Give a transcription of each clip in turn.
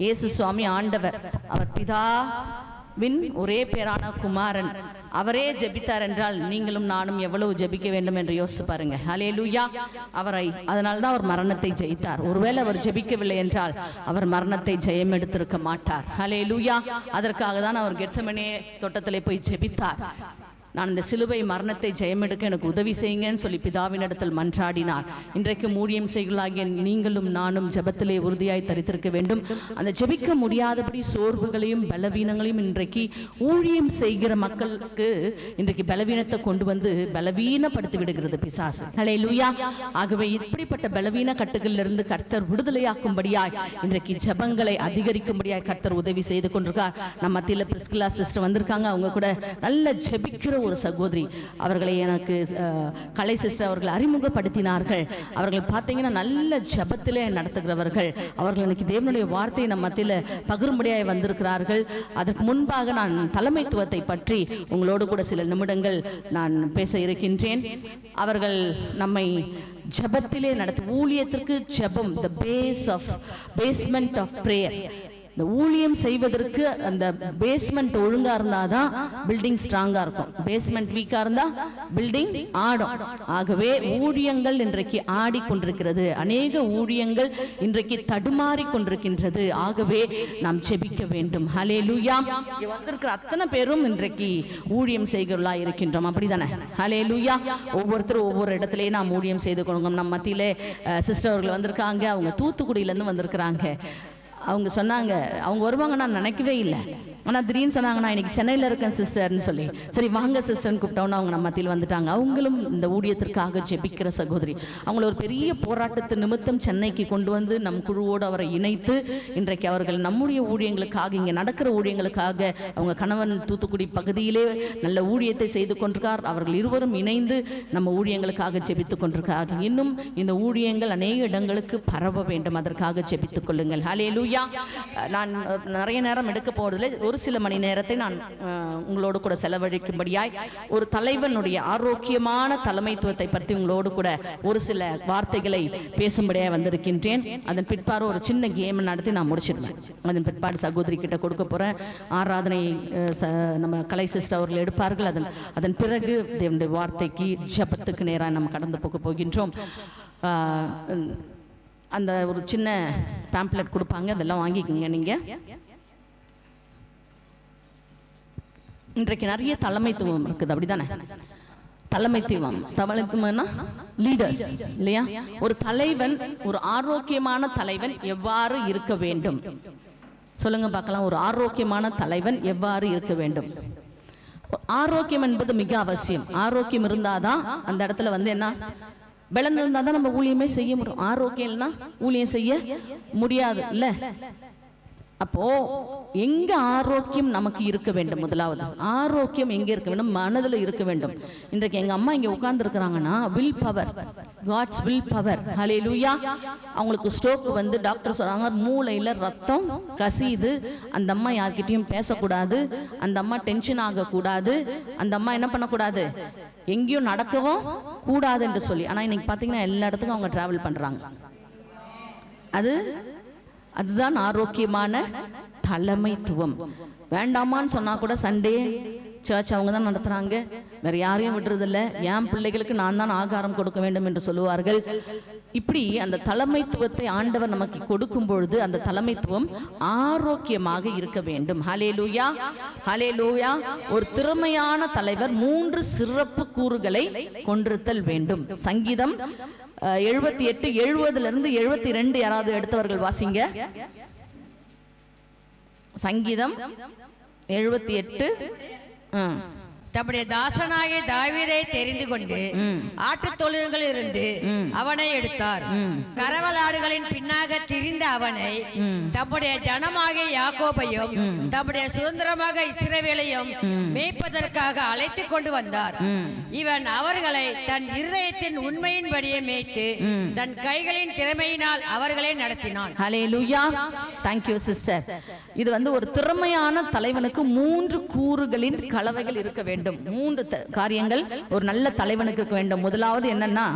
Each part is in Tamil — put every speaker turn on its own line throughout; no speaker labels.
இயேசு சுவாமி ஆண்டவர், அவர் பிதாவின் ஒரே பேரான குமாரன், அவரே ஜெபித்தார் என்றால் நீங்களும் நானும் எவ்வளவு ஜெபிக்க வேண்டும் என்று யோசிச்சு பாருங்க. ஹல்லேலூயா. அவரை, அதனால்தான் அவர் மரணத்தை ஜெயித்தார். ஒருவேளை அவர் ஜெபிக்கவில்லை என்றால் அவர் மரணத்தை ஜெயம் எடுத்திருக்க மாட்டார். ஹல்லேலூயா. அதற்காக தான் அவர் கெத்செமனே தோட்டத்திலே போய் ஜெபித்தார். நான் இந்த சிலுவை மரணத்தை ஜெயமெடுக்க எனக்கு உதவி செய்யுங்கன்னு சொல்லி பிதாவினிடத்தில் மன்றாடினார். இன்றைக்கு ஊழியம் செய்களாகிய நீங்களும் நானும் ஜெபத்திலே உறுதியாய் தரித்திருக்க வேண்டும். அந்த ஜெபிக்க முடியாதபடி சோர்வுகளையும் பலவீனங்களையும் இன்றைக்கு ஊழியம் செய்கிற மக்களுக்கு இன்றைக்கு பலவீனத்தை கொண்டு வந்து பலவீனப்படுத்தி விடுகிறது பிசாசு. ஹல்லேலூயா. ஆகவே இப்படிப்பட்ட பலவீன கட்டுகளிலிருந்து கர்த்தர் விடுதலையாக்கும்படியாய் இன்றைக்கு ஜெபங்களை அதிகரிக்கும்படியாய் கர்த்தர் உதவி செய்து கொண்டிருக்கார். நம்ம மத்தியில் பிரிஸ்கில்லா சிஸ்டர் வந்திருக்காங்க. அவங்க கூட நல்ல ஜெபிக்கிற ஒரு சகோதரி. அவர்களை எனக்கு கலை சிஸ்டர் அவர்கள் அறிமுகப்படுத்தினார்கள். அவர்கள் பார்த்தீங்கன்னா நல்ல ஜெபத்திலே நடத்துகிறவர்கள். அவர்கள் எனக்கு தேவனுடைய வார்த்தையை நம்ம மத்தியில் பகிரும்படியாய் வந்திருக்கிறார்கள். அதற்கு முன்பாக நான் தலைமைத்துவத்தை பற்றி உங்களோடு கூட சில நிமிடங்கள் நான் பேச இருக்கின்றேன். அவர்கள் நம்மை ஜெபத்திலே நடத்த, ஊழியத்திற்கு ஜெபம் தி பேஸ்மெண்ட் ஆஃப் பிரேயர். இந்த ஊழியம் செய்வதற்கு அந்த பேஸ்மெண்ட் ஒழுங்கா இருந்தாதான் பில்டிங் ஸ்ட்ராங்கா இருக்கும். பேஸ்மெண்ட் வீக்கா இருந்தா பில்டிங் ஆடும். ஆகவே ஊழியங்கள் இன்றைக்கு ஆடிக்கொண்டிருக்கிறது. அநேக ஊழியங்கள் இன்றைக்கு தடுமாறி கொண்டிருக்கின்றது. ஆகவே நாம் ஜெபிக்க வேண்டும். ஹல்லேலூயா. வந்திருக்கிற அத்தனை பேரும் இன்றைக்கு ஊழியம் செய்கிறவர்களா இருக்கின்றோம். அப்படிதானே? ஹல்லேலூயா. ஒவ்வொருத்தரும் ஒவ்வொரு இடத்துலயே நாம் ஊழியம் செய்து கொள்ளுங்க. நம்ம மத்தியிலே சிஸ்டர் அவர்கள் வந்திருக்காங்க. அவங்க தூத்துக்குடியில இருந்து வந்திருக்கிறாங்க. அவங்க சொன்னாங்க, அவங்க வருவாங்க நான் நினைக்கவே இல்லை. ஆனால் திடீர்னு சொன்னாங்க, நான் இன்னைக்கு சென்னையில் இருக்கேன் சிஸ்டர்னு சொல்லி. சரி வாங்க சிஸ்டர்னு கூப்பிட்டோன்னு அவங்க நம்ம மத்தியில் வந்துட்டாங்க. அவங்களும் இந்த ஊழியத்திற்காக ஜெபிக்கிற சகோதரி. அவங்கள ஒரு பெரிய போராட்டத்து நிமித்தம் சென்னைக்கு கொண்டு வந்து நம் குழுவோடு அவரை இணைத்து இன்றைக்கு அவர்கள் நம்முடைய ஊழியங்களுக்காக, இங்கே நடக்கிற ஊழியங்களுக்காக, அவங்க கணவன் தூத்துக்குடி பகுதியிலே நல்ல ஊழியத்தை செய்து கொண்டிருக்கார். அவர்கள் இருவரும் இணைந்து நம்ம ஊழியங்களுக்காக ஜெபித்து கொண்டிருக்கிறார்கள். இன்னும் இந்த ஊழியங்கள் அநேக இடங்களுக்கு பரவ வேண்டும். அதற்காக ஜெபித்துக் கொள்ளுங்கள். ஹல்லேலூயா. நான் நிறைய நேரம் எடுக்க போவதில்லை. ஒரு சில மணி நேரத்தை நான் உங்களோடு கூட செலவழிக்கும்படியாய் ஒரு தலைவனுடைய ஆரோக்கியமான தலைமைத்துவத்தை பற்றி உங்களோடு கூட ஒரு சில வார்த்தைகளை பேசும்படியாய் வந்திருக்கின்றேன். அதன் பிற்பாடு ஒரு சின்ன கேம் நடத்தி நான் முடிச்சிடுவேன். அதன் பிற்பாடு சகோதரி கிட்ட கொடுக்க போறேன். ஆராதனை நம்ம கலை சிஸ்டர் அவர்கள் எடுப்பார்கள். அதன் பிறகு தேவனுடைய வார்த்தைக்கு ஜெபத்துக்கு நேராக நம்ம கடந்து போக போகின்றோம். அந்த ஒரு சின்ன பேம்ப்ளெட் கொடுப்பாங்க, அதெல்லாம் வாங்கிக்கோங்க. நீங்கள் இன்றைக்கு நிறைய தலைமைத்துவம் இருக்குது, அப்படிதானே? தலைமைத்துவம்னா லீடர்ஸ் இல்லையா? ஒரு தலைவன், ஒரு ஆரோக்கியமான தலைவன் எவ்வாறு இருக்க வேண்டும் சொல்லுங்க பார்க்கலாம். ஒரு ஆரோக்கியமான தலைவன் எவ்வாறு இருக்க வேண்டும்? ஆரோக்கியம் என்பது மிக அவசியம். ஆரோக்கியம் இருந்தாதான் அந்த இடத்துல வந்து என்ன, பலன் இருந்தால் தான் நம்ம ஊழியமே செய்ய முடியும். ஆரோக்கியம் இல்லைன்னா ஊழியம் செய்ய முடியாது இல்ல. அப்போ எங்க ஆரோக்கியம் நமக்கு இருக்க வேண்டும்? முதலாவது ஆரோக்கியம் எங்க இருக்க வேண்டும்? மனதில் இருக்க வேண்டும். இன்றைக்கு எங்க அம்மா இங்க உட்கார்ந்து இருக்கிறாங்கன்னா will power, God's will power. Hallelujah. அவங்களுக்கு ஸ்ட்ரோக் வந்து டாக்டர் சொல்றாங்க மூளையில ரத்தம் கசியுது. அந்த அம்மா யார்கிட்டயும் பேசக்கூடாது, அந்த அம்மா டென்ஷன் ஆகக்கூடாது, அந்த அம்மா என்ன பண்ணக்கூடாது, எங்கேயும் நடக்கவும் கூடாது என்று சொல்லி. ஆனா இன்னைக்கு பாத்தீங்கன்னா எல்லா இடத்துக்கும் அவங்க டிராவல் பண்றாங்க. அதுதான் ஆரோக்கியமான தலைமைத்துவம். வேண்டாமான்னு சொன்னா கூட சண்டே சர்ச் அவங்க தான் நடத்துறாங்க, வேற யாரையும் விடுறதில்ல. என் பிள்ளைகளுக்கு நான் தான் ஆகாரம் கொடுக்க வேண்டும் என்று சொல்லுவார்கள். இப்படி அந்த தலைமைத்துவத்தை ஆண்டவர் நமக்கு கொடுக்கும் பொழுது அந்த தலைமைத்துவம் ஆரோக்கியமாக இருக்க வேண்டும். ஹல்லேலூயா, ஹல்லேலூயா. ஒரு திறமையான தலைவர் 3 சிறப்பு கூறுகளை கொண்டிருத்தல் வேண்டும். சங்கீதம் 78 70 72 யாராவது எடுத்தவர்கள் வாசிங்க. சங்கீதம் 78.
தம்முடைய தாசனாகிய தாவீதை தெரிந்து கொண்டு ஆட்டு தொழுவங்கள் இருந்து அவனை எடுத்தார். கரவலாடுகளின் பின்னாக திரிந்த அவனை தம்முடைய ஜனமாகிய யாக்கோபையும் தம்முடைய சுதந்திரமாக இஸ்ரவேலையும் மேய்ப்பதற்காக அழைத்து கொண்டு வந்தார். இவன் அவர்களை தன் இருதயத்தின் உண்மையின்படியே மேய்த்து தன் கைகளின் திறமையினால் அவர்களை நடத்தினான்.
ஹல்லேலூயா. Thank you sister. இது வந்து ஒரு திறமையான தலைவனுக்கு 3 கூறுகளின் கலவைகள் இருக்க வேண்டும். வேண்டும். 3 காரியங்கள் ஒரு நல்ல தலைவனுக்கு இருக்க வேண்டும். முதலாவது என்னன்னா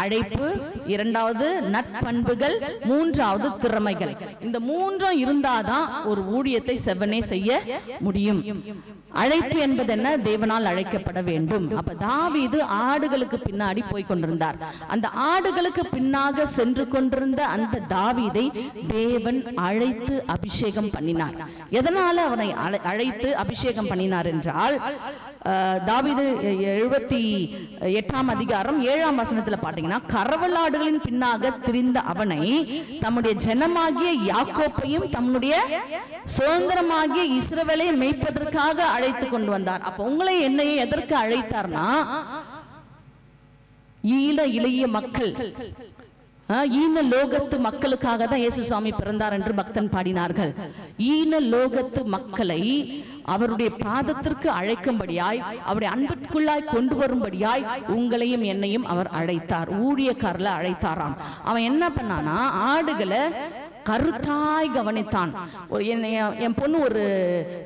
அழைப்பு, இரண்டாவது நற்பண்புகள், மூன்றாவது திறமைகள். இந்த 3 இருந்தாதான் ஒரு ஊழியத்தை செவ்வனே செய்ய முடியும். அழைப்பு என்பது என்ன? தேவனால் அழைக்கப்பட வேண்டும். அப்ப தாவீது ஆடுகளுக்கு பின்னாடி போய் கொண்டிருந்தார். அந்த ஆடுகளுக்கு பின்னாக சென்று கொண்டிருந்த அந்த தாவீதை தேவன் அழைத்து அபிஷேகம் பண்ணினார். எதனால அவனை அழைத்து அபிஷேகம் பண்ணினார் என்றால், தாவீது 78ஆம் அதிகாரம் 7ஆம் வசனத்துல பாத்தீங்கன்னா, கறவலாடுகளின் பின்னாக திரிந்த அவனை தம்முடைய ஜனமாகிய யாக்கோப்பையும் தம்முடைய சுதந்திரமாகிய இஸ்ரவேலையும் மேய்ப்பதற்காக அழைத்து கொண்டு வந்தார். அப்ப உங்களை என்னையே எதற்கு அழைத்தார்னா, இளைய மக்கள், ஈன லோகத்து மக்களுக்காக தான் இயேசு சுவாமி பிறந்தார் என்று பக்தன் பாடினார்கள். ஈன லோகத்து மக்களை அவருடைய பாதத்திற்கு அழைக்கும்படியாய், அவருடைய அன்பிற்குள்ளாய் கொண்டு வரும்படியாய் உங்களையும் என்னையும் அவர் அழைத்தார். ஊழியக்காரர்ல அழைத்தாராம். அவன் என்ன பண்ணானா, ஆடுகளை கருத்தாய் கவனித்தான். என் பொண்ணு ஒரு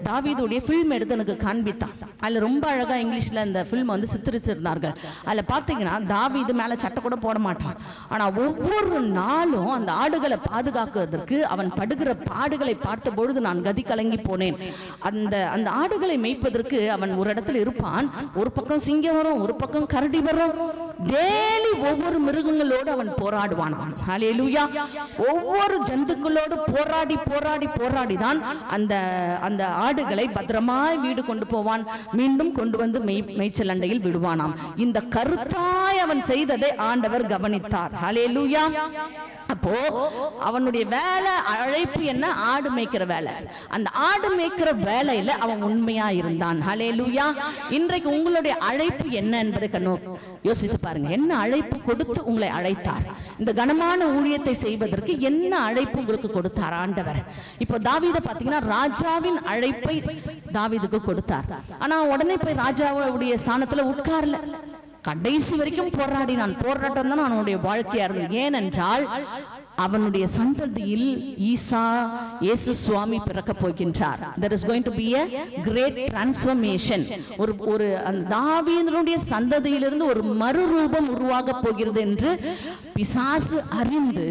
தாவீதுடைய ஃபில்ம் எடுத்து எனக்கு காண்பித்தான். அதுல ரொம்ப அழகா இங்கிலீஷ்ல இந்த ஃபில்ம் வந்து சித்தரிச்சிருந்தார்கள். அதுல பாத்தீங்கன்னா தாவீது மேல சட்டை கூட போட மாட்டான். ஆனா ஒவ்வொரு நாளும் அந்த ஆடுகளை பாதுகாக்குவதற்கு அவன் படுகிற பாடுகளை பார்த்த பொழுது நான் கதி கலங்கி போனேன். அந்த ஆடுகளை மேய்ப்பதற்கு அவன் ஒரு இடத்துல இருப்பான். ஒரு பக்கம் சிங்கம் வரும், ஒரு பக்கம் கரடி வரும். டெய்லி ஒவ்வொரு மிருகங்களோடு அவன் போராடுவான். ஹல்லேலூயா. ஒவ்வொரு ஜந்துக்களோடு போராடி போராடி போராடிதான் அந்த ஆடுகளை பத்திரமாய் வீடு கொண்டு போவான். மீண்டும் கொண்டு வந்து மேய்ச்சல் அண்டையில் விடுவானாம். இந்த கருத்தாய் அவன் செய்ததை ஆண்டவர் கவனித்தார். ஹல்லேலூயா. அப்போ அவனுடைய வேலை, அழைப்பு என்ன? ஆடு மேய்க்கிற வேலை. அந்த ஆடு மேய்க்கிற வேலையில அவன் உண்மையா இருந்தான். ஹல்லேலூயா. இன்றைக்கு உங்களுடைய அழைப்பு என்ன என்பதை யோசித்து பாருங்க. என்ன அழைப்பு கொடுத்து உங்களை அழைத்தார்? இந்த கனமான ஊழியத்தை செய்வதற்கு என்ன அழைப்பு உங்களுக்கு கொடுத்தார் ஆண்டவர்? இப்போ தாவீதை பாத்தீங்கன்னா, ராஜாவின் அழைப்பை தாவீதுக்கு கொடுத்தார். ஆனா உடனே போய் ராஜாவுடைய ஸ்தானத்துல உட்கார்ல. கடைசி வரைக்கும் போராடினான். போராட்டம் தான் அவனுடைய வாழ்க்கையா இருந்தது. ஏனென்றால் அவனுடைய சந்ததியில் ஈசா இயேசு சுவாமி பிறக்க போகின்றார். There is going to be a great transformation. ஒரு தாவீதுடைய சந்ததியிலிருந்து ஒரு மறுரூபம் உருவாக போகிறது என்று பிசாசு அறிந்து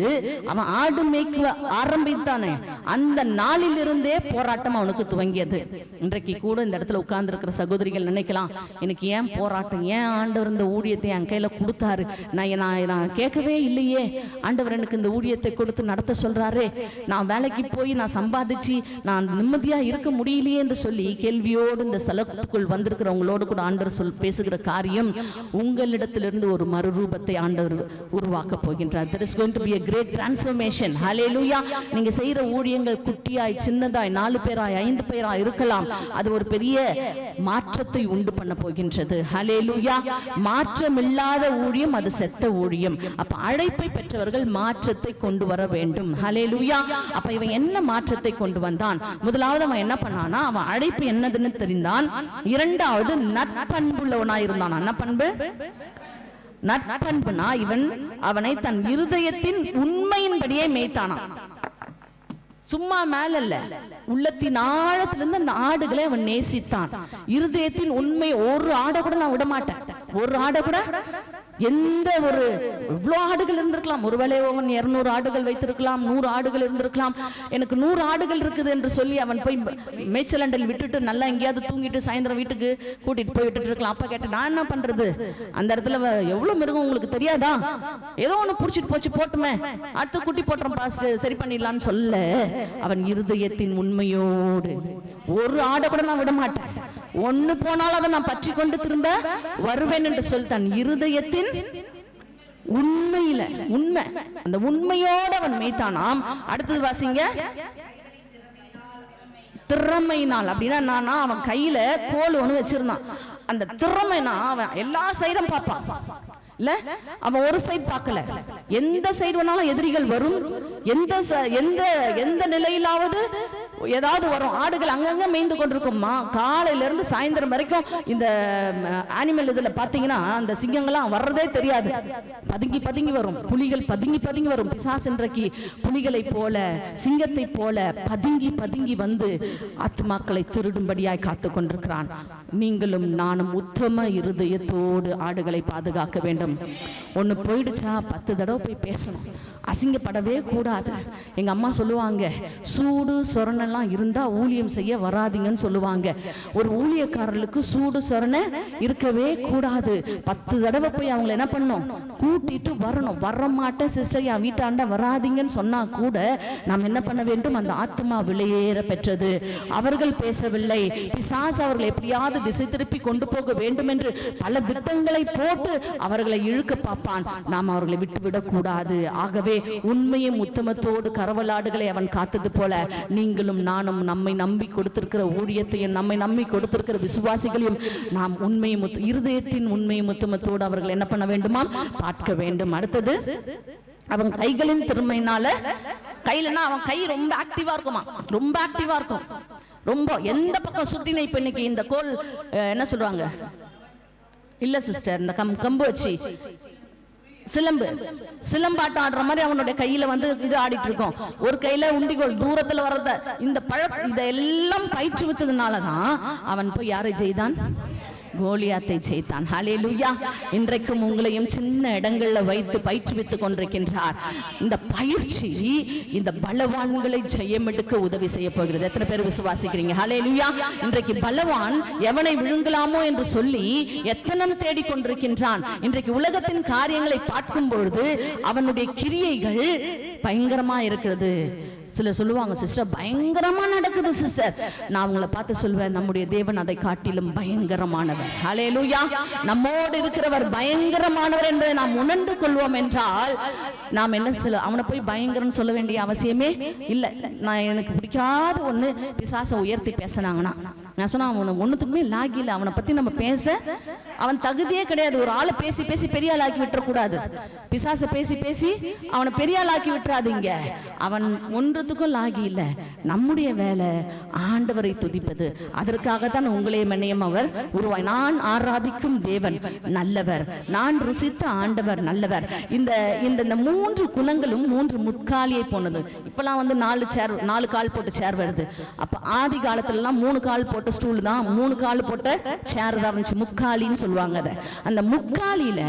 அவன் ஆடு மேய்க்க ஆரம்பித்தானே, அந்த நாளிலிருந்தே போராட்டம் அவனுக்கு துவங்கியது. இன்றைக்கு கூட இந்த இடத்துல உட்கார்ந்து இருக்கிற சகோதரிகள் நினைக்கலாம், எனக்கு ஏன் போராட்டம்? ஏன் ஆண்டவர் இந்த ஊழியத்தை என் கையில கொடுத்தாரு? நான் கேட்கவே இல்லையே. ஆண்டவர் எனக்கு இந்த ஊழியத்தை கொடுத்து நடத்த சொல்றாரு. நான் வேலைக்கு போய் நான் சம்பாதிச்சு நான் நிம்மதியா இருக்க முடியலையே என்று சொல்லி கேள்வியோடு இந்த ஸ்தலத்துக்குள் வந்திருக்கிறவங்களோடு கூட ஆண்டவர் பேசுகிற காரியம், உங்களிடத்திலிருந்து ஒரு மறுரூபத்தை ஆண்டவர் உருவாக்க போகின்றார். There is going to be a great transformation. Hallelujah. நீங்க செய்யற ஊழியங்கள் குட்டியாய், சின்னதாய், 4 பேராய், 5 பேராய் இருக்கலாம். அது ஒரு பெரிய மாற்றத்தை உண்டு பண்ண போகின்றது. Hallelujah. மாற்றமில்லாத ஊழியம் அது செத்த ஊழியம். அப்ப அழைப்பை பெற்றவர்கள் மாற்றத்தை கொண்டு வர வேண்டும். Hallelujah. அப்ப இவன் என்ன மாற்றத்தை கொண்டு வந்தான்? முதலாவது அவன் என்ன பண்ணானா, அவன் அழைப்பு என்னதுன்னு தெரிந்தான். இரண்டாவது நற்பண்புள்ளவனாய் இருந்தான். என்ன பண்பு? நற்பண்புனா அவனை தன் இருதயத்தின் உண்மையின்படியே மேய்த்தானாம். சும்மா மேல இல்ல, உள்ளத்தின் ஆழத்திலிருந்து அந்த ஆடுகளை அவன் நேசித்தான். இருதயத்தின் உண்மை. ஒரு ஆடை கூட நான் விட மாட்டேன். ஒரு ஆடை கூட, எந்த ஒரு இவ்வளோ ஆடுகள் இருந்திருக்கலாம். ஒருவேளை அவன் 200 ஆடுகள் வைத்திருக்கலாம், 100 ஆடுகள் இருந்திருக்கலாம். எனக்கு 100 ஆடுகள் இருக்குது என்று சொல்லி அவன் போய் மேய்ச்சலண்டில் விட்டுட்டு நல்லா எங்கேயாவது தூங்கிட்டு சாயந்தரம் வீட்டுக்கு கூட்டிட்டு போய் விட்டுட்டு இருக்கலாம். அப்ப கேட்ட, நான் என்ன பண்றது? அந்த இடத்துல எவ்வளவு மிருகம் உங்களுக்கு தெரியாதா? ஏதோ ஒண்ணு புடிச்சிட்டு போச்சு, போட்டுமே, அடுத்து குட்டி போட்டுறோம், பாஸ் சரி பண்ணிடலான்னு சொல்ல, அவன் இருதயத்தின் உண்மையோடு ஒரு ஆடை கூட நான் விட மாட்டேன், ஒண்ணு போனாலும் அதை நான் பற்றி கொண்டு திரும்ப வருவேன் என்று சொல்லி தன் இருதயத்தின் உண்மையில, உண்மை, அந்த உண்மையோட அவன் மேய்த்தானாம். அடுத்தது வாசிங்க. திறமையினால். அப்படின்னா அவன் கையில கோல் ஒண்ணு வச்சிருந்தான். அந்த திறமைனா அவன் எல்லா சைடும் பார்ப்பான். இல்ல, அவன் ஒரு சைடு பார்க்கல. எந்த சைடு வேணாலும் எதிரிகள் வரும். எந்த நிலையிலாவது ஏதாவது வரும். ஆடுகள் அங்கங்க மேய்ந்து கொண்டிருக்கும்மா. காலையில இருந்து சாயந்தரம் வரைக்கும் இந்த அனிமல் இதுல பாத்தீங்கன்னா அந்த சிங்கங்கள்லாம் வர்றதே தெரியாது. பதுங்கி பதுங்கி வரும். புலிகள் பதுங்கி பதுங்கி வரும். பிசாசு இன்றைக்கு புலிகளை போல சிங்கத்தை போல பதுங்கி பதுங்கி வந்து ஆத்மாக்களை திருடும்படியாய் காத்து கொண்டிருக்கிறான். நீங்களும் நானும் உத்தம இருதயத்தோடு ஆடுகளை பாதுகாக்க வேண்டும். ஒண்ணு போயிடுச்சா 10 தடவை போய் பேசணும். அசிங்கப்படவே கூடாது. எங்க அம்மா சொல்லுவாங்க, சூடு சொரணெல்லாம் இருந்தா ஊழியம் செய்ய வராதிங்கன்னு சொல்லுவாங்க. ஒரு ஊழியக்காரர்களுக்கு சூடு சொரணை இருக்கவே கூடாது. 10 தடவை போய் அவங்களை என்ன பண்ணணும், கூட்டிட்டு வரணும். வரமாட்டேன் சிஸ்டர் என் வீட்டாண்ட வராதிங்கன்னு சொன்னா கூட நாம் என்ன பண்ண வேண்டும், அந்த ஆத்மா விலையேற பெற்றது. அவர்கள் பேசவில்லை. பிசாசு அவர்களை எப்படியாவது திசை திருப்பி கொண்டு போக வேண்டும் என்று பல திட்டங்களை போட்டு அவர்களை இழுக்க பார்ப்பான். நாம் அவர்களை விட்டுவிடக் கூடாது. ஆகவே உண்மையும் உத்தமத்தோடு கரவலாடுகளை அவன் காத்தது போல நீங்களும் நானும் நம்மை நம்பி கொடுத்திருக்கிற ஊழியத்தையும் நம்மை நம்பி கொடுத்திருக்கிற விசுவாசிகளையும் நாம் உண்மையும் இருதயத்தின் உண்மையும் உத்தமத்தோடு அவர்கள் என்ன பண்ண வேண்டுமா, பார்க்க வேண்டும். அடுத்தது, அவன் கைகளின் திறமையினால, கையிலனா அவன் கை ரொம்ப ஆக்டிவா இருக்குமா, ரொம்ப ஆக்டிவா இருக்கும். ரொம்ப எந்த பக்கம் சுத்தின, இப்ப இன்னைக்கு இந்த கோல் என்ன சொல்றாங்க இல்ல சிஸ்டர், இந்த கம்பு வச்சு சிலம்பாட்டம் ஆடுற மாதிரி அவனுடைய கையில வந்து இது ஆடிட்டு இருக்கோம். ஒரு கையில உண்டிகோல் தூரத்துல வர்றத இந்த இதெல்லாம் பயிற்றுவித்ததுனாலதான் அவன் போய் யாரை செய்தான், கோலியாத்தை ஜெயித்தான். ஹல்லேலூயா. இன்றைக்கும் உங்களையும் சின்ன இடங்கள்ல வைத்து பயிற்றுவித்துக் கொண்டிருக்கின்றார். இந்த பயிற்சி இந்த பலவான்களை ஜெயம் எடுக்க உதவி செய்ய போகிறது. எத்தனை பேர் விசுவாசிக்கிறீங்க? ஹல்லேலூயா. இன்றைக்கு பலவான் எவனை விழுங்கலாமோ என்று சொல்லி எத்தனை தேடிக்கொண்டிருக்கின்றான். இன்றைக்கு உலகத்தின் காரியங்களை பார்க்கும் பொழுது அவனுடைய கிரியைகள் பயங்கரமா இருக்கிறது. சிலர் சொல்லுவாங்க, சிஸ்டர் பயங்கரமா நடக்குது சிஸ்டர். நான் உங்களை பார்த்து சொல்வேன், நம்முடைய தேவன் அதை காட்டிலும் பயங்கரமானவர். ஹல்லேலூயா. நம்மோடு இருக்கிறவர் பயங்கரமானவர் என்பதை நாம் உணர்ந்து கொள்வோம் என்றால் நாம் என்ன அவனை போய் பயங்கரம் சொல்ல வேண்டிய அவசியமே இல்லை. நான் எனக்கு பிடிக்காத ஒண்ணு, பிசாசை உயர்த்தி பேசினாங்கன்னா நான் சொன்னா அவனை ஒண்ணுத்துக்குமே லாகி இல்லை. அவனை பத்தி நம்ம பேச அவன் தகுதியே கிடையாது. ஒரு ஆளை பேசி பேசி பெரிய ஆளாக்கி விட்டுறக்கூடாது. பிசாசை பேசி பேசி அவனை பெரிய ஆளாக்கி விட்டுறாதீங்க. அவன் ஒன்றுத்துக்கும் லாகி இல்லை. நம்முடைய வேலை ஆண்டவரை துதிப்பது. அதற்காகத்தான் உங்களையும் என்னையும் அவர் உருவாய். நான் ஆராதிக்கும் தேவன் நல்லவர், நான் ருசித்த ஆண்டவர் நல்லவர். இந்த இந்த 3 குலங்களும் 3 முற்காலியை போனது. இப்பெல்லாம் வந்து 4 கால் போட்டு சேர் வருது. அப்ப ஆதி காலத்துல எல்லாம் 3 கால் போட்ட ஸ்டூல் தான், 3 கால் போட்ட சேர் தான் இருந்துச்சு. முக்காலின்னு சொல்லுவாங்க அதை. அந்த முக்காலியில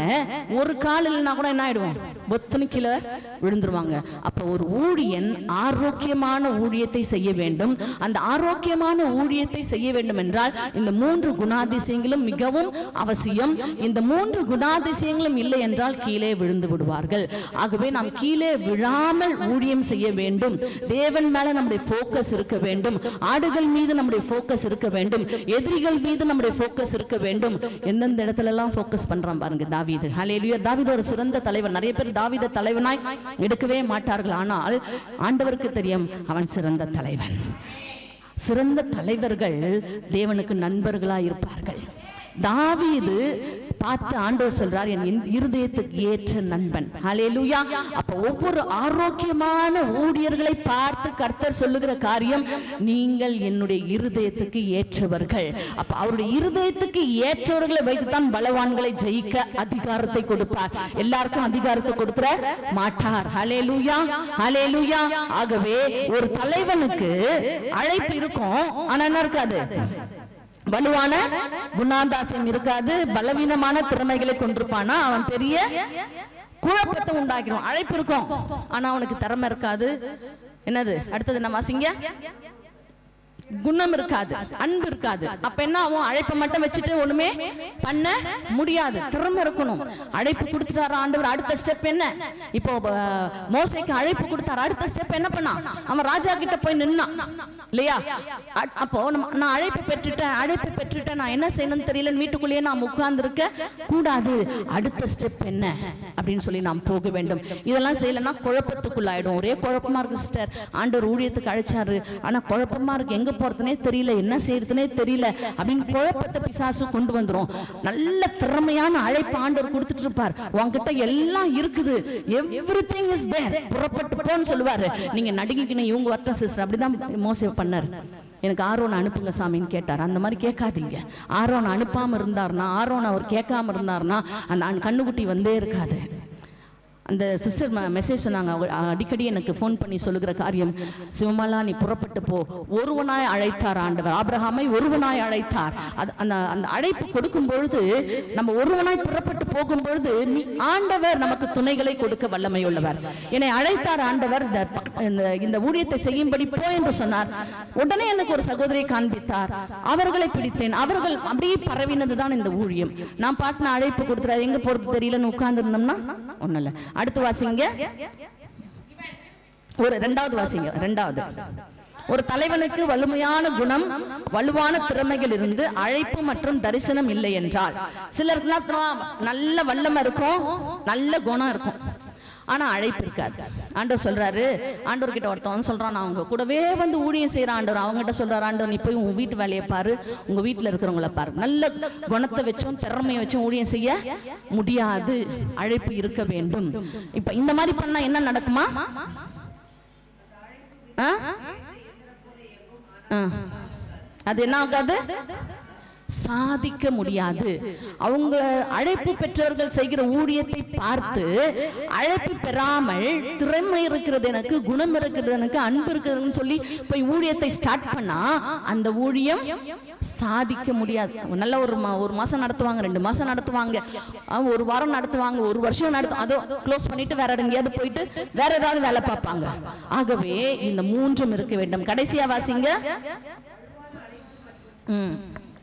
ஒரு கால் இல்லைன்னா கூட என்ன ஆயிடுவோம், பொத்துன்னு கீழே விழுந்துருவாங்க. அப்ப ஒரு ஊழியன் ஆரோக்கியமான ஊழியத்தை செய்ய வேண்டும். அந்த ஆரோக்கியமான ஊழியத்தை செய்ய வேண்டும் என்றால் இந்த 3 குணாதிசயங்களும் மிகவும் அவசியம். இந்த 3 குணாதிசயங்களும் இல்லை என்றால் கீழே விழுந்து விடுவார்கள். ஆகவே நாம் கீழே விழாமல் ஊழியம் செய்ய வேண்டும். தேவன் மேல நம்முடைய போக்கஸ் இருக்க வேண்டும். ஆடுகள் மீது நம்முடைய போக்கஸ் இருக்க வேண்டும். எதிரிகள் மீது நம்முடைய போக்கஸ் இருக்க வேண்டும். எந்தெந்த இடத்துல எல்லாம் போக்கஸ் பண்றான் பாருங்க தாவீது. ஹல்லேலூயா. தாவீது ஒரு சிறந்த தலைவர். நிறைய பேர் தாவீதை தலைவனாய் எடுக்கவே மாட்டார்கள். ஆனால் ஆண்டவருக்கு தெரியும் அவன் சிறந்த தலைவன். சிறந்த தலைவர்கள் தேவனுக்கு நண்பர்களாய் இருப்பார்கள். தாவீது பார்த்து ஆண்டவர் சொல்றார், என் இருதயத்துக்கு ஏற்ற நண்பன். ஹல்லேலூயா. அப்ப ஒவ்வொரு ஆரோக்கியமான ஊழியர்களை பார்த்து கர்த்தர் சொல்லுகிற காரியம், நீங்கள் என்னுடைய இருதயத்துக்கு ஏற்றவர்கள். அப்ப அவருடைய இருதயத்துக்கு ஏற்றவர்களை வைத்துத்தான் பலவான்களை ஜெயிக்க அதிகாரத்தை கொடுப்பார். எல்லாருக்கும் அதிகாரத்தை கொடுக்கிற மாட்டார். ஹல்லேலூயா. ஹல்லேலூயா. ஆகவே ஒரு தலைவனுக்கு அழைப்பு இருக்கும், ஆனா என்ன இருக்காது, வலுவான குணாதாசியம் இருக்காது. பலவீனமான திறமைகளை கொண்டிருப்பானா அவன் பெரிய குழப்பத்தை உண்டாக்கிடும். அழைப்பு இருக்கும், ஆனா அவனுக்கு திறமை இருக்காது. என்னது அடுத்தது நம்ம வாசிங்க, குணம் இருக்காது, அன்பு இருக்காது. அப்ப என்ன ஆகும், அழைப்பை மட்டும் வச்சுட்டு ஒண்ணுமே பண்ண முடியாது. திறமை இருக்கணும். அழைப்பு கொடுத்துட்டாரு ஆண்டவர், அடுத்த ஸ்டெப் என்ன? இப்போ மோசேக்கு அழைப்பு கொடுத்தாரு, அடுத்த ஸ்டெப் என்ன பண்ணா, அவன் ராஜா கிட்ட போய் நின்னான் இல்லையா? அப்போ நான் அழைப்பு பெற்றுட்டேன் நான் என்ன செய்யணும்னு தெரியல, வீட்டுக்குள்ளேயே நான் உட்கார்ந்து இருக்க கூடாது. அடுத்த ஸ்டெப் என்ன அப்படின்னு சொல்லி நாம் போக வேண்டும். இதெல்லாம் செய்யலன்னா குழப்பத்துக்குள்ளாயிடும். ஒரே குழப்பமா இருக்கு சிஸ்டர், ஆண்டவர் ஊழியத்துக்கு அழைச்சாரு, ஆனா குழப்பமா இருக்கு, எங்க போறதுனே தெரியல, என்ன செய்யறதுனே தெரியல அப்படின்னு குழப்பத்தை பிசாசு கொண்டு வந்துரும். நல்ல திறமையான அழைப்பு ஆண்டவர் கொடுத்துட்டு இருப்பார். உங்ககிட்ட எல்லாம் இருக்குது, எவ்ரிதிங் இஸ் தேர், புறப்பட்டு போன்னு சொல்லுவாரு. நீங்க நடுங்கிக்கணும், இவங்க வரட்டும் சிஸ்டர். அப்படிதான் மோசே பண்ணார். எனக்கு ஆரோனை அனுப்புங்க சாமின்னு கேட்டார். அந்த மாதிரி கேட்காதீங்க. ஆரோனை அனுப்பாம இருந்தார்னா, ஆரோனை அவர் கேட்காம இருந்தார்னா அந்த கண்ணுக்குட்டி வந்தே இருக்காது. அந்த சிஸ்டர் மெசேஜ் சொன்னாங்க, அடிக்கடி எனக்கு ஃபோன் பண்ணி சொல்லுகிற காரியம், சிவமாலா நீ புறப்பட்டு போ, ஒருவனாய் அழைத்தார் ஆண்டவர். ஆபிரகாமை ஒருவனாய் அழைத்தார். அந்த அந்த அழைப்பு கொடுக்கும் பொழுது, நம்ம ஒருவனாய் புறப்பட்டு போகும் பொழுது ஆண்டவர் நமக்கு துணைகளை கொடுக்க வல்லமை உள்ளவர். என்னை அழைத்தார் ஆண்டவர், இந்த ஊழியத்தை செய்யும்படி போ என்று சொன்னார். உடனே எனக்கு ஒரு சகோதரியை காண்பித்தார், அவர்களை பிடித்தேன். அவர்கள் அப்படியே பரவினதுதான் இந்த ஊழியம். நான் பாட்டின அழைப்பு கொடுத்துறாரு, எங்க போறது தெரியலன்னு உட்கார்ந்து இருந்தோம்னா ஒண்ணும் இல்லை. அடுத்து வாசிங்க, ஒரு இரண்டாவது வாசிங்க. இரண்டாவது, ஒரு தலைவனுக்கு வலிமையான குணம், வலுவான திறமைகள் இருந்து அழைப்பு மற்றும் தரிசனம் இல்லை என்றால், சிலருக்கு நல்ல வல்லமை இருக்கும், நல்ல குணம் இருக்கும், ஆனா அழைப்பு இருக்காது. ஆண்டவர் சொல்றாரு, ஆண்டவர் கிட்ட ஒருத்தவன் சொல்றான், நான் அவங்க கூடவே வந்து ஊழியம் செய்யற ஆண்டவர். அவங்ககிட்ட சொல்றாரு, ஆண்டவர் நீ போய் உங்க வீட்டு வேலையை பாரு, உங்க வீட்டுல இருக்கிறவங்கள பாரு. நல்ல குணத்தை வச்சும் திறமையை வச்சும் ஊழியம் செய்ய முடியாது, அழைப்பு இருக்க வேண்டும். இப்ப இந்த மாதிரி பண்ணா என்ன நடக்குமா? அது என்ன ஆகாது, சாதிக்க முடியாது. அவங்க அழைப்பு பெற்றவர்கள் செய்கிற ஊழியத்தை பார்த்து அழைப்பு பெறாமல், திறமை இருக்கிறது எனக்கு, குணம் இருக்கிறது எனக்கு, அன்பு இருக்கிறதுன்னு சொல்லி போய் ஊழியத்தை ஸ்டார்ட் பண்ணா அந்த ஊழியம் சாதிக்க முடியாது. நல்ல ஒரு மாசம் நடத்துவாங்க, 2 மாசம் நடத்துவாங்க, 1 வாரம் நடத்துவாங்க, 1 வருஷம் நடத்தும், அதோ க்ளோஸ் பண்ணிட்டு வேற எங்கேயாவது போயிட்டு வேற ஏதாவது வேலை பார்ப்பாங்க. ஆகவே இந்த 3ம் இருக்க வேண்டும். கடைசியா வாசிங்க,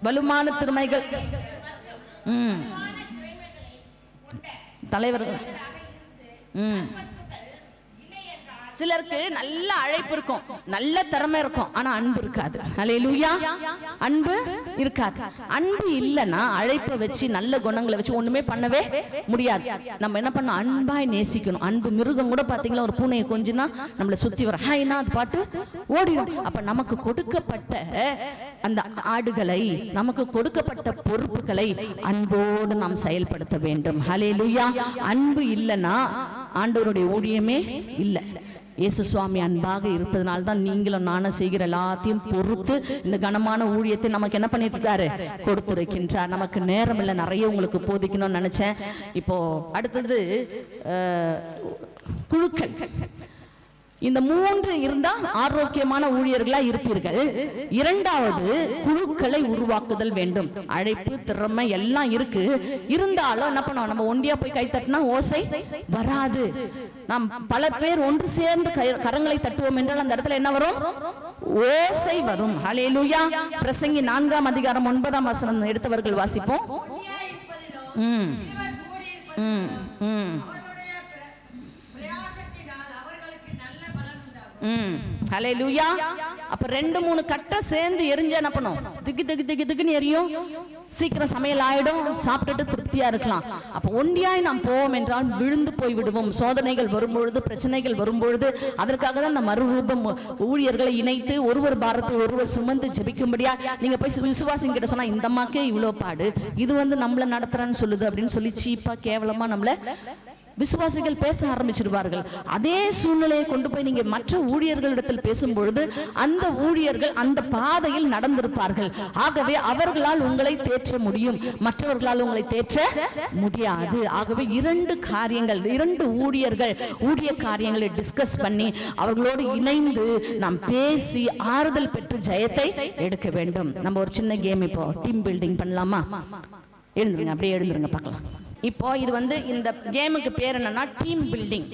வலுமான திறமைகள், தலைவர்கள். சிலருக்கு நல்ல அழைப்பு இருக்கும், நல்ல திறமை இருக்கும், ஆனா அன்பு இருக்காது. அல்லேலூயா, அன்பு இருக்காது. அன்பு இல்லைன்னா அழைப்பை வச்சு நல்ல குணங்களை வச்சு ஒண்ணுமே பண்ணவே முடியாது. நம்ம என்ன பண்ணணும், அன்பாய் நேசிக்கணும். அன்பு மிருகம் கூட பாத்தீங்களா, ஒரு பூனையை கொஞ்சினா நம்மளை சுத்தி வர ஹைனா அது பாட்டு ஓடிடும். அப்ப நமக்கு கொடுக்கப்பட்ட அந்த ஆடுகளை, நமக்கு கொடுக்கப்பட்ட பொறுப்புகளை அன்போடு நாம் செயல்படுத்த வேண்டும். அல்லேலூயா. அன்பு இல்லைன்னா ஆண்டவருடைய ஊழியமே இல்லை. இயேசு சுவாமி அன்பாக இருப்பதனால தான் நீங்களும் நானும் செய்கிற எல்லாத்தையும் பொறுத்து இந்த கனமான ஊழியத்தை நமக்கு என்ன பண்ணிட்டு இருக்காரு, கொடுத்திருக்கின்றார். நமக்கு நேரம் இல்லை, நிறைய உங்களுக்கு போதிக்கணும்னு நினைச்சேன். இப்போ அடுத்தது குழுக்கள். இந்த 3 இருந்தா ஆரோக்கியமான ஊழியர்களா இருப்பீர்கள். 2வது, குழுக்களை உருவாக்குதல் வேண்டும். அழைப்பு, திறமை எல்லாம் இருக்கு, இருந்தாலும் என்ன பண்ணுவோம், நம்ம ஒண்டியா போய் கை தட்டினா ஓசை வராது. நாம் பல பேர் ஒன்று சேர்ந்து கரங்களை தட்டுவோம் என்றால் அந்த இடத்துல என்ன வரும், ஓசை வரும். ஹல்லேலூயா. பிரசங்கி 4ஆம் அதிகாரம் 9ஆம் வசனம் எடுத்தவர்கள் வாசிப்போம். ஹல்லேலூயா. அப்ப 2-3 கட்டை சேர்ந்து எரிஞ்சா என்ன பண்ணும், திக்கு திக்கு திக்கு திக்குன்னு எரியும். சீக்கிரம் சமையல் ஆயிடும், சாப்பிட்டுட்டு திருப்தியா இருக்கலாம். அப்ப ஒண்டியாய் நாம் போவோம் என்றால் விழுந்து போய் விடுவோம். சோதனைகள் வரும்பொழுது, பிரச்சனைகள் வரும்பொழுது, அதற்காக தான் இந்த மறுரூபம் ஊழியர்களை இணைத்து ஒருவர் பாரத்தை ஒருவர் சுமந்து ஜெபிக்கும்படியா. நீங்க போய் விசுவாசிங்க கிட்ட சொன்னா, இந்த அம்மாக்கே இவ்வளவு பாடு, இது நம்மள நடத்துறன்னு சொல்லுது அப்படின்னு சொல்லி சீப்பா கேவலமா நம்மள விசுவாசிகள் பேச ஆரம்பிச்சிருவார்கள். அதே சூழ்நிலையை கொண்டு போய் நீங்க மற்ற ஊழியர்களிடத்தில் பேசும்பொழுது அந்த ஊழியர்கள் அந்த பாதையில் நடந்திருப்பார்கள். ஆகவே அவர்களால் உங்களை தேற்ற முடியும், மற்றவர்களால் உங்களை தேற்ற முடியாது. ஆகவே 2 காரியங்கள், 2 ஊழியர்கள் ஊழிய காரியங்களை டிஸ்கஸ் பண்ணி அவர்களோடு இணைந்து நாம் பேசி ஆறுதல் பெற்று ஜெயத்தை எடுக்க வேண்டும். நம்ம ஒரு சின்ன கேம், இப்போ டீம் பில்டிங் பண்ணலாமா? எழுந்துருங்க, அப்படியே எழுந்துருங்க பார்க்கலாம். இப்போ இது இந்த கேமுக்கு பேர் என்னன்னா டீம் பில்டிங்.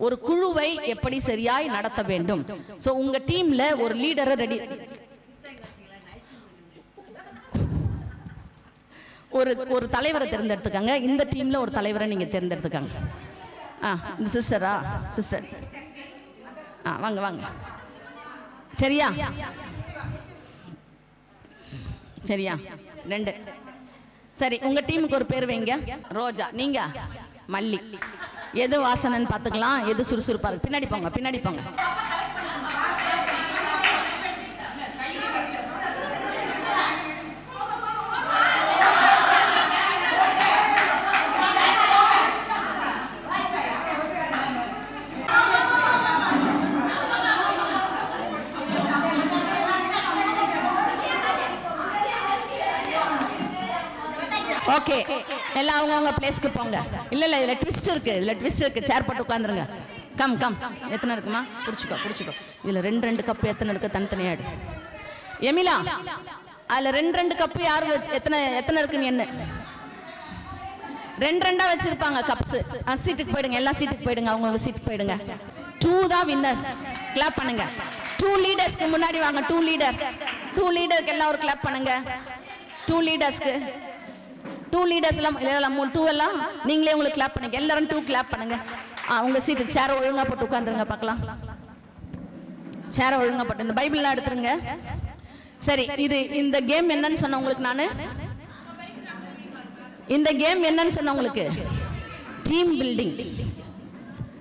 ஒரு குழுவை எப்படி சரியாய் நடத்த வேண்டும். சோ உங்க டீம்ல ஒரு லீடரை ரெடி, ஒரு தலைவரை தேர்ந்தெடுத்துக்காங்க. இந்த டீம்ல ஒரு தலைவரை நீங்க தேர்ந்தெடுத்துக்காங்க. இந்த சிஸ்டரா, சிஸ்டர் வாங்க வாங்க. சரியா சரியா 2. சரி, உங்க டீமுக்கு ஒரு பேர் வைங்க. ரோஜா, நீங்க மல்லி. எது வாசனைன்னு பார்த்துக்கலாம், எது சுறுசுறுப்பா இருக்கு. பின்னாடி போங்க, பின்னாடி போங்க. ஓகே, எல்லாம் அவங்க பிளேஸ்க்கு போங்க. இல்ல இதுல ட்விஸ்ட் இருக்கு. சேர் போட்டு உட்காந்துருங்க. கம் எத்தனை இருக்குமா? புடிச்சுக்கோ. இதுல 2 கப் எத்தனை இருக்கு தனித்தனியா எடு. எமிலா, அதுல 2 கப் யாரு எத்தனை இருக்குன்னு என்ன? 2 வச்சிருப்பாங்க கப்ஸ். சீட்டுக்கு போயிடுங்க, எல்லா சீட்டுக்கு போயிடுங்க, அவங்க சீட்டுக்கு போயிடுங்க. 2 தான் வின்னர்ஸ். கிளாப் பண்ணுங்க. 2 லீடர்ஸ்க்கு முன்னாடி வாங்க. 2 லீடருக்கு எல்லாம் ஒரு கிளாப் பண்ணுங்க. 2 லீடர்ஸ்க்கு 2 லீடர்ஸ் எல்லாம் 2 எல்லாம் நீங்களே உங்களுக்கு கிளாப் பண்ணுங்க. எல்லாரும் 2 கிளாப் பண்ணுங்க. உங்க சீட்டு சேர ஒழுங்கா போட்டு உட்காந்துருங்க. பார்க்கலாம், சேர ஒழுங்கா போட்டு. இந்த பைபிள்லாம் எடுத்துருங்க. சரி, இந்த கேம் என்னன்னு சொன்ன உங்களுக்கு நானு? இந்த கேம் என்னன்னு சொன்ன உங்களுக்கு? Team building.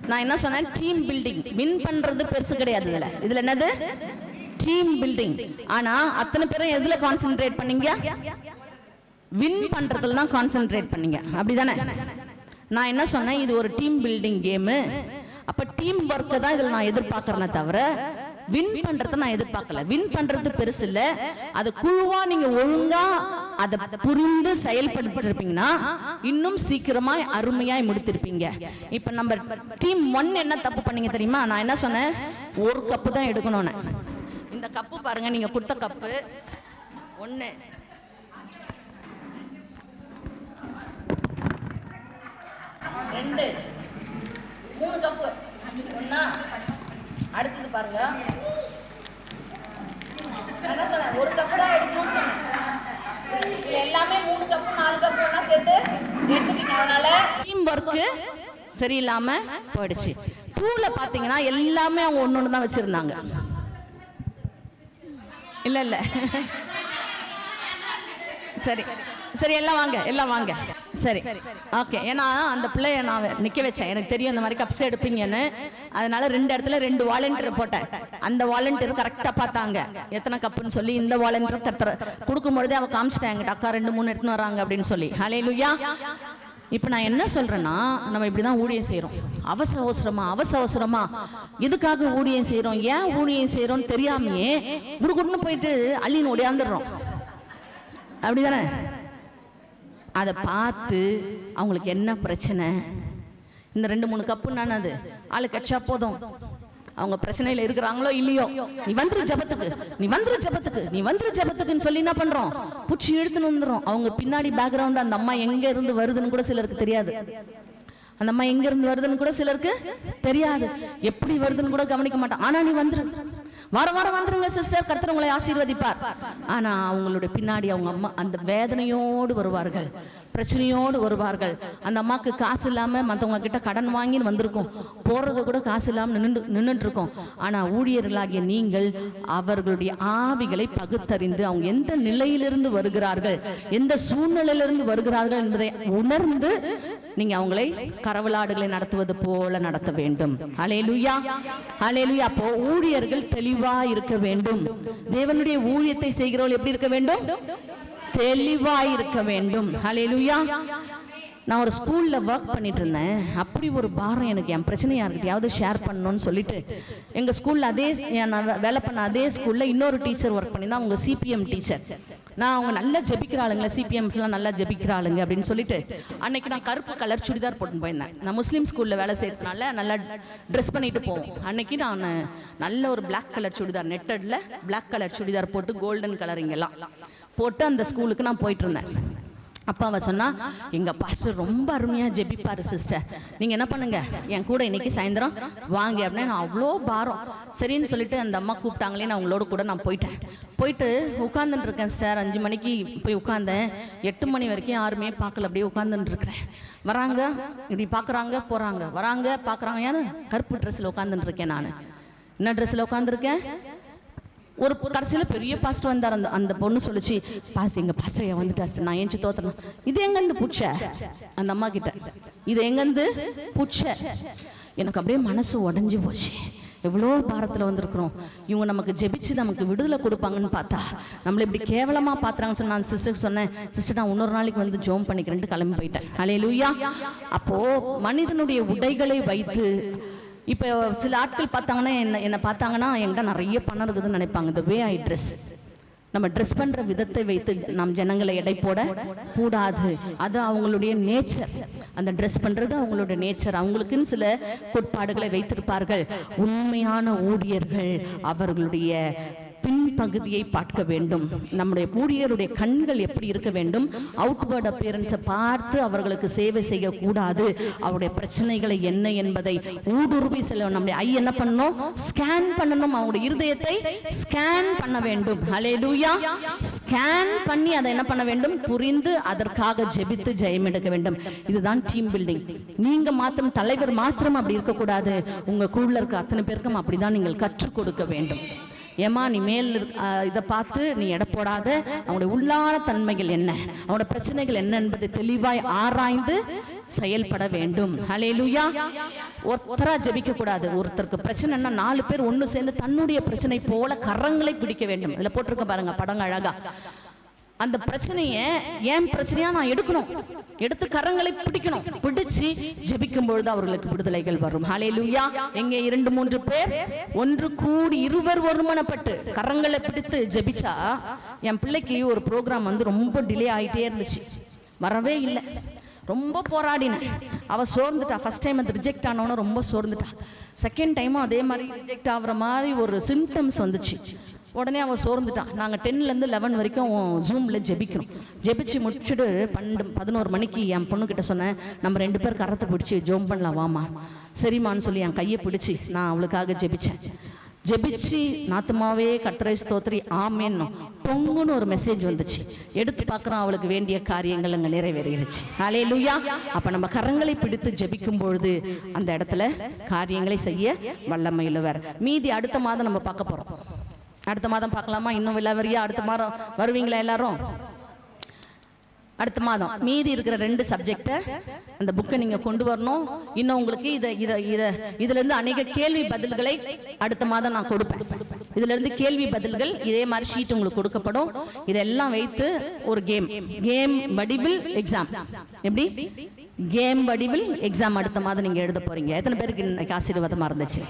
நான் என்ன சொன்னேன்? Team building. வின் பண்றது பெருசு கிடையாது. இதுல என்னது? Team building. ஆனா அத்தனை பேரும் எதுல கான்சென்ட்ரேட் பண்ணீங்க? வின் பண்றதுல தான் கான்சென்ட்ரேட் பண்ணீங்க, அப்படிதானே? நான் என்ன சொன்னேன்? இது ஒரு டீம் பில்டிங் கேம். அப்ப டீம் ஒர்க் தான் இதுல நான் எதிர்பார்க்கறேனே தவிர வின் பண்றதை நான் எதிர்பார்க்கல. வின் பண்றது பெருசு இல்ல, அது குழுவா நீங்க ஒழுங்கா அதை புரிந்து செயல்படுத்திருப்பீங்கன்னா இன்னும் சீக்கிரமா அருமையாய் முடித்திருப்பீங்க. இப்ப நம்ம டீம் 1 என்ன தப்பு பண்ணீங்க தெரியுமா? நான் என்ன சொன்னேன்? 1 கப்பு தான் எடுக்கணும்னு. இந்த கப்பு பாருங்க, நீங்க கொடுத்த கப்பு 1 2 3 கப்பு. ஒண்ணா? அடுத்தது பாருங்க, நான் என்ன சொன்னேன்? 1 கப்பு தான் எடுக்கணும்னு சொன்னேன். இதுல எல்லாமே 3 கப்பு 4 கப்பு ஒண்ணா சேர்த்து எடுத்துட்டீங்க. அதனால டீம் ஒர்க் சரியில்லாம போயிடுச்சு. 2ல பாத்தீங்கன்னா எல்லாமே அவங்க ஒண்ணு தான் வச்சிருந்தாங்க. இல்ல சரி எல்லாம் வாங்க. சரி, ஓகே. ஏன்னா அந்த பிள்ளைய நான் நிக்க வச்சேன். எனக்கு தெரியும் இந்த மாதிரி கப்ஸ் எடுப்பீங்கன்னு. அதனால 2 இடத்துல 2 வாலண்டியர் போட்டேன். அந்த வாலண்டியர் கரெக்டா பார்த்தாங்க எத்தனை கப்புன்னு சொல்லி. இந்த வாலண்டியர் கொடுக்கும்பொழுதே அவ காமிச்சிட்டாங்க, அக்கா 2-3 எடுத்துன்னு வராங்க அப்படின்னு சொல்லி. ஹல்லேலூயா. இப்ப நான் என்ன சொல்றேன்னா, நம்ம இப்படிதான் ஊழியம் செய்யறோம். அவசரமா எதுக்காக ஊழியம் செய்யறோம், ஏன் ஊழியம் செய்யறோம்னு தெரியாமையே குடுகுடுன்னு போயிட்டு அள்ளின்னு ஓடியாந்துடுறோம், அப்படிதானே? அதை பார்த்து அவங்களுக்கு என்ன பிரச்சனை, இந்த 2-3 கப்பு நான் அது ஆளு கட்சா போதும், அவங்க பிரச்சனையில இருக்கிறாங்களோ இல்லையோ, நீ வந்துரு ஜபத்துக்குன்னு சொல்லி என்ன பண்றோம்? புடிச்சு இழுத்துன்னு வந்துடும். அவங்க பின்னாடி பேக்ரவுண்ட் அந்த அம்மா எங்க இருந்து வருதுன்னு கூட சிலருக்கு தெரியாது. அந்த அம்மா எங்க இருந்து வருதுன்னு கூட சிலருக்கு தெரியாது. எப்படி வருதுன்னு கூட கவனிக்க மாட்டான். ஆனா நீ வந்துரு, வாரம் வந்துருங்க சிஸ்டர், கர்த்தர் உங்களை ஆசீர்வதிப்பார். ஆனா அவங்களுடைய பின்னாடி அவங்க அம்மா அந்த வேதனையோடு வருவார்கள், பிரச்சனையோடு வருவார்கள். அந்த அம்மாக்கு காசு இல்லாம மற்றவங்க கிட்ட கடன் வாங்கி வந்திருக்கும், போறது கூட காசு இல்லாம நின்றுட்டு இருக்கோம். ஆனா ஊழியர்களாகிய நீங்கள் அவர்களுடைய ஆவிகளை பகுத்தறிந்து அவங்க எந்த நிலையிலிருந்து வருகிறார்கள், எந்த சூழ்நிலையிலிருந்து வருகிறார்கள் என்பதை உணர்ந்து நீங்க அவங்களை கரவலாடுகளை நடத்துவது போல நடத்த வேண்டும். ஹல்லேலூயா. அப்போ ஊழியர்கள் தெளிவா இருக்க வேண்டும். தேவனுடைய ஊழியத்தை செய்கிறவர்கள் எப்படி இருக்க வேண்டும்? தெளிவாய் இருக்க வேண்டும். ஹல்லேலூயா. நான் ஒரு ஸ்கூல்ல ஒர்க் பண்ணிட்டு இருந்தேன். அப்படி ஒரு பாரம் எனக்கு, என் பிரச்சனை யார்கிட்டயாவது ஷேர் பண்ணணும்னு சொல்லிட்டு எங்க ஸ்கூல்ல நான் வேலை பண்ண அதே ஸ்கூல்ல இன்னொரு டீச்சர் ஒர்க் பண்ணியிருந்தா, அவங்க சிபிஎம் டீச்சர். நான் அவங்க நல்லா ஜெபிக்கிற ஆளுங்க, சிபிஎம்ஸ்லாம் நல்லா ஜெபிக்கிற ஆளுங்க அப்படின்னு சொல்லிட்டு அன்னைக்கு நான் கருப்பு கலர் சுடிதார் போட்டு போயிருந்தேன். நான் முஸ்லீம் ஸ்கூல்ல வேலை செய்யறதுனால நல்லா ட்ரெஸ் பண்ணிட்டு போவோம். அன்னைக்கு நான் நல்ல ஒரு பிளாக் கலர் சுடிதார், நெட்டட்ல பிளாக் கலர் சுடிதார் போட்டு கோல்டன் கலர் இங்கெல்லாம் போட்டு அந்த ஸ்கூலுக்கு நான் போயிட்டு இருந்தேன். அப்பா அவ சொன்னா, எங்க பாஸ்டர் ரொம்ப அருமையா ஜெபிப்பாரு சிஸ்டர், நீங்க என்ன பண்ணுங்க என் கூட இன்னைக்கு சாயந்தரம் வாங்க அப்படின்னு. நான் அவ்வளோ பாரம் சரின்னு சொல்லிட்டு அந்த அம்மா கூப்பிட்டாங்களே, நான் அவங்களோட கூட நான் போயிட்டு உட்கார்ந்துட்டு இருக்கேன் சார். 5 மணிக்கு போய் உட்கார்ந்தேன், 8 மணி வரைக்கும் யாருமே பார்க்கல, அப்படியே உட்கார்ந்துட்டு இருக்கிறேன். வராங்க, இப்படி பாக்குறாங்க, போறாங்க, வராங்க, பாக்குறாங்க. யாரு? கருப்பு ட்ரெஸ்ல உட்கார்ந்துட்டு இருக்கேன். நான் என்ன ட்ரெஸ்ல உட்காந்துருக்கேன்? ஒரு கடைசியில் பெரிய பாஸ்டர் வந்தார். அந்த பொண்ணு சொல்லிச்சு, எங்க பாஸ்டர் வந்துட்டார். நான் ஏஞ்சி தோத்தணும். இது எங்கேருந்து புட்ச? அந்த அம்மா கிட்ட, இது எங்கேருந்து புட்ச? எனக்கு அப்படியே மனசு உடஞ்சி போச்சு. எவ்வளோ பாரத்தில் வந்திருக்கிறோம், இவங்க நமக்கு ஜெபிச்சு நமக்கு விடுதலை கொடுப்பாங்கன்னு பார்த்தா நம்மளை இப்படி கேவலமாக பார்த்துறாங்கன்னு சொன்ன நான் சிஸ்டருக்கு சொன்னேன், சிஸ்டர் நான் இன்னொரு நாளைக்கு வந்து ஜோம் பண்ணிக்கிறேன்ட்டு கிளம்பி போயிட்டேன். ஹல்லேலூயா. அப்போ மனிதனுடைய உடைகளை வைத்து இப்போ சில ஆட்கள் பார்த்தாங்கன்னா என்ன பார்த்தாங்கன்னா என்கிட்ட நிறைய பணம் இருக்குதுன்னு நினைப்பாங்க. இந்த வே ஐ ட்ரெஸ், நம்ம ட்ரெஸ் பண்ற விதத்தை வைத்து நாம் ஜனங்களை எடை போட கூடாது. அது அவங்களுடைய நேச்சர். அந்த ட்ரெஸ் பண்றது அவங்களுடைய நேச்சர். அவங்களுக்குன்னு சில கோட்பாடுகளை வைத்திருப்பார்கள். உண்மையான ஊழியர்கள் அவர்களுடைய பின்பகுதியை பார்க்க வேண்டும். நம்முடைய ஊழியருடைய கண்கள் எப்படி இருக்க வேண்டும்? அவுட்வர்ட் அப்பியரன்ஸை பார்த்து அவர்களுக்கு சேவை செய்யக்கூடாது. அவருடைய பிரச்சனைகளை என்ன என்பதை ஊடுருவி செல்ல நம்முடைய ஐ என்ன பண்ணணும்? ஸ்கேன் பண்ணணும். அவங்களுடைய இருதயத்தை ஸ்கேன் பண்ண வேண்டும். ஹல்லேலூயா. ஸ்கேன் பண்ணி அதை என்ன பண்ண வேண்டும்? புரிந்து அதற்காக ஜெபித்து ஜெயம் எடுக்க வேண்டும். இதுதான் டீம் பில்டிங். நீங்க மாத்திரம், தலைவர் மாத்திரம் அப்படி இருக்கக்கூடாது. உங்க குழுல இருக்க அத்தனை பேருக்கும் அப்படிதான் நீங்கள் கற்றுக் கொடுக்க வேண்டும். ஏமா நீ மேல் இதை பார்த்து நீ எடை போடாத. அவனுடைய உள்ளான தன்மைகள் என்ன, அவனோட பிரச்சனைகள் என்ன என்பதை தெளிவாய் ஆராய்ந்து செயல்பட வேண்டும். ஹல்லேலூயா. ஒருத்தரா ஜெபிக்க கூடாது. ஒருத்தருக்கு பிரச்சனைன்னா 4 பேர் ஒன்று சேர்ந்து தன்னுடைய பிரச்சனை போல கரங்களை பிடிக்க வேண்டும். இதுல போட்டிருக்க பாருங்க படங்க அழகா. அந்த பிரச்சனைய ஏன் பிரச்சனையா நான் எடுக்கணும், எடுத்து கரங்களை பிடிக்கணும். பிடிச்சு ஜெபிக்கும் பொழுது அவர்களுக்கு விடுதலைகள் வரும். ஹல்லேலூயா. எங்கே 2-3 பேர் ஒன்று கூடி இருவர் ஒருமனப்பட்டு கரங்களை பிடித்து ஜெபிச்சா. என் பிள்ளைக்கு ஒரு ப்ரோக்ராம் வந்து ரொம்ப டிலே ஆகிட்டே இருந்துச்சு, வரவே இல்லை. ரொம்ப போராடினேன். அவள் சோர்ந்துட்டா. ஃபர்ஸ்ட் டைம் அது ரிஜெக்ட் ஆனவன ரொம்ப சோர்ந்துட்டா. செகண்ட் டைமும் அதே மாதிரி ரிஜெக்ட் ஆகிற மாதிரி ஒரு சிம்டம்ஸ் வந்துச்சு. உடனே அவள் சோர்ந்துட்டான். நாங்கள் 10லேருந்து 11 வரைக்கும் ஜூமில் ஜெபிக்கணும். ஜெபிச்சு முடிச்சுட்டு 11 மணிக்கு என் பொண்ணுக்கிட்ட சொன்னேன், நம்ம 2 பேர் கரத்தை பிடிச்சி ஜோம் பண்ணலாம் வாமா. சரிம்மான்னு சொல்லி என் கையை பிடிச்சி நான் அவளுக்காக ஜெபிச்சேன். ஜெபிச்சு நாத்துமாவே கர்த்தரை ஸ்தோத்திரி ஆமேன்னு பொங்குன்னு ஒரு மெசேஜ் வந்துச்சு. எடுத்து பார்க்குறோம், அவளுக்கு வேண்டிய காரியங்கள் அங்கே நிறைவேறிடுச்சு. ஹல்லேலூயா. அப்போ நம்ம கரங்களை பிடித்து ஜெபிக்கும் பொழுது அந்த இடத்துல காரியங்களை செய்ய வல்லமையுள்ளவர். மீதி அடுத்த மாதம் நம்ம பார்க்க போகிறோம். அடுத்த மாதம் பார்க்கலாமா? இன்னும் விலாவரியா அடுத்த மாதம் வருவீங்களா எல்லாரும்? அடுத்த மாதம் மீதி இருக்கிற 2 சப்ஜெக்டை அந்த புக்கை நீங்க கொண்டு வரணும். இன்னும் உங்களுக்கு இதுல இருந்து அநேக கேள்வி பதில்களை அடுத்த மாதம் நான் கொடுப்பேன். இதுல இருந்து கேள்வி பதில்கள் இதே மாதிரி ஷீட் உங்களுக்கு கொடுக்கப்படும். இதெல்லாம் வைத்து ஒரு கேம் வடிவில் எக்ஸாம். எப்படி கேம் வடிவில் எக்ஸாம் அடுத்த மாதம் நீங்க எழுத போறீங்க. எத்தனை பேருக்கு இன்னைக்கு ஆசீர்வாதமா இருந்துச்சு?